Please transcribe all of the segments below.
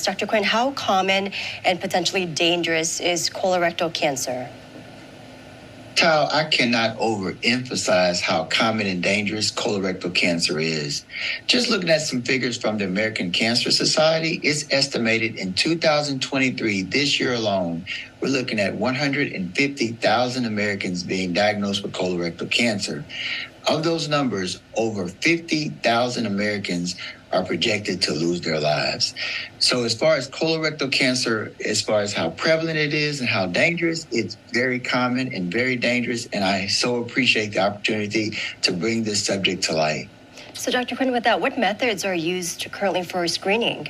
Dr. Quinn, how common and potentially dangerous is colorectal cancer? Tal, I cannot overemphasize how common and dangerous colorectal cancer is. Just looking at some figures from the American Cancer Society, it's estimated in 2023, this year alone, we're looking at 150,000 Americans being diagnosed with colorectal cancer. Of those numbers, over 50,000 Americans are projected to lose their lives. So as far as colorectal cancer, as far as how prevalent it is and how dangerous, it's very common and very dangerous. And I so appreciate the opportunity to bring this subject to light. So Dr. Quinn, with that, what methods are used currently for screening?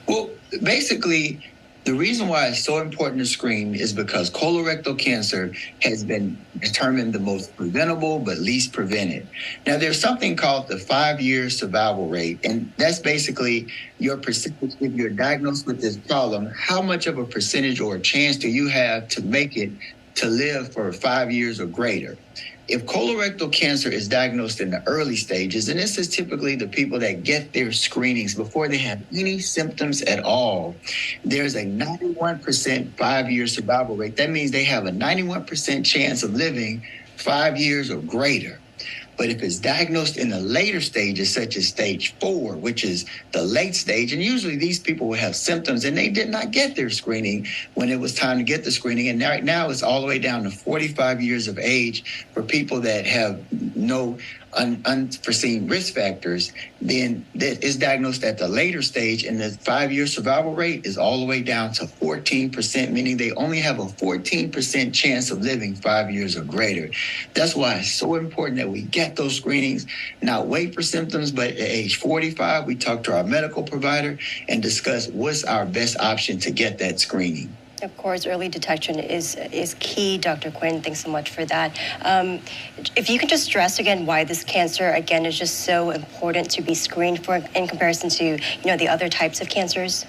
Well, basically, the reason why it's so important to screen is because colorectal cancer has been determined the most preventable but least prevented. Now, there's something called the 5-year survival rate, and that's basically your percentage if you're diagnosed with this problem, how much of a percentage or a chance do you have to make it to live for 5 years or greater. If colorectal cancer is diagnosed in the early stages, and this is typically the people that get their screenings before they have any symptoms at all, there's a 91% 5-year survival rate. That means they have a 91% chance of living 5 years or greater. But if it's diagnosed in the later stages, such as stage 4, which is the late stage, and usually these people will have symptoms and they did not get their screening when it was time to get the screening. And right now it's all the way down to 45 years of age for people that have no unforeseen risk factors, then that is diagnosed at the later stage, and the 5-year survival rate is all the way down to 14%, meaning they only have a 14% chance of living 5 years or greater. That's why it's so important that we get those screenings, not wait for symptoms, but at age 45, we talk to our medical provider and discuss what's our best option to get that screening. Of course, early detection is key, Dr. Quinn. Thanks so much for that. If you could just stress again why this cancer, again, is just so important to be screened for in comparison to, the other types of cancers.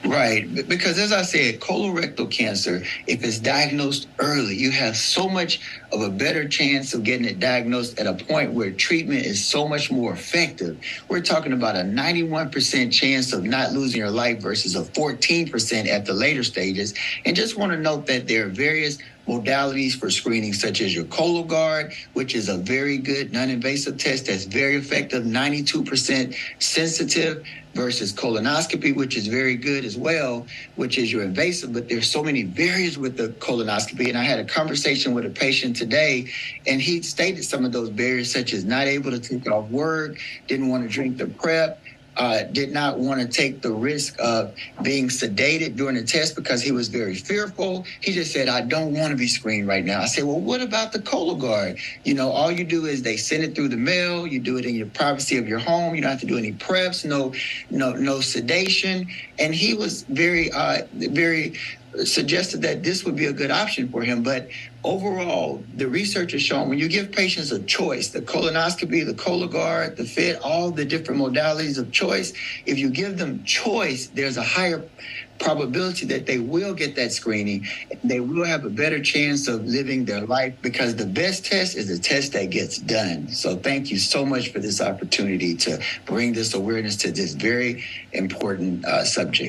Right, because as I said, colorectal cancer, if it's diagnosed early, you have so much of a better chance of getting it diagnosed at a point where treatment is so much more effective. We're talking about a 91% chance of not losing your life versus a 14% at the later stages. And just want to note that there are various modalities for screening, such as your Cologuard, which is a very good non-invasive test that's very effective, 92% sensitive, versus colonoscopy, which is very good as well, which is your invasive. But there's so many barriers with the colonoscopy. And I had a conversation with a patient today, and he stated some of those barriers, such as not able to take off work, didn't want to drink the prep, did not want to take the risk of being sedated during the test because he was very fearful. He just said, I don't want to be screened right now. I said, well, what about the Cologuard? All you do is they send it through the mail. You do it in your privacy of your home. You don't have to do any preps, no sedation. And he was very suggested that this would be a good option for him. But overall, the research has shown when you give patients a choice, the colonoscopy, the Cologuard, the FIT, all the different modalities of choice, if you give them choice, there's a higher probability that they will get that screening. They will have a better chance of living their life, because the best test is the test that gets done. So thank you so much for this opportunity to bring this awareness to this very important subject.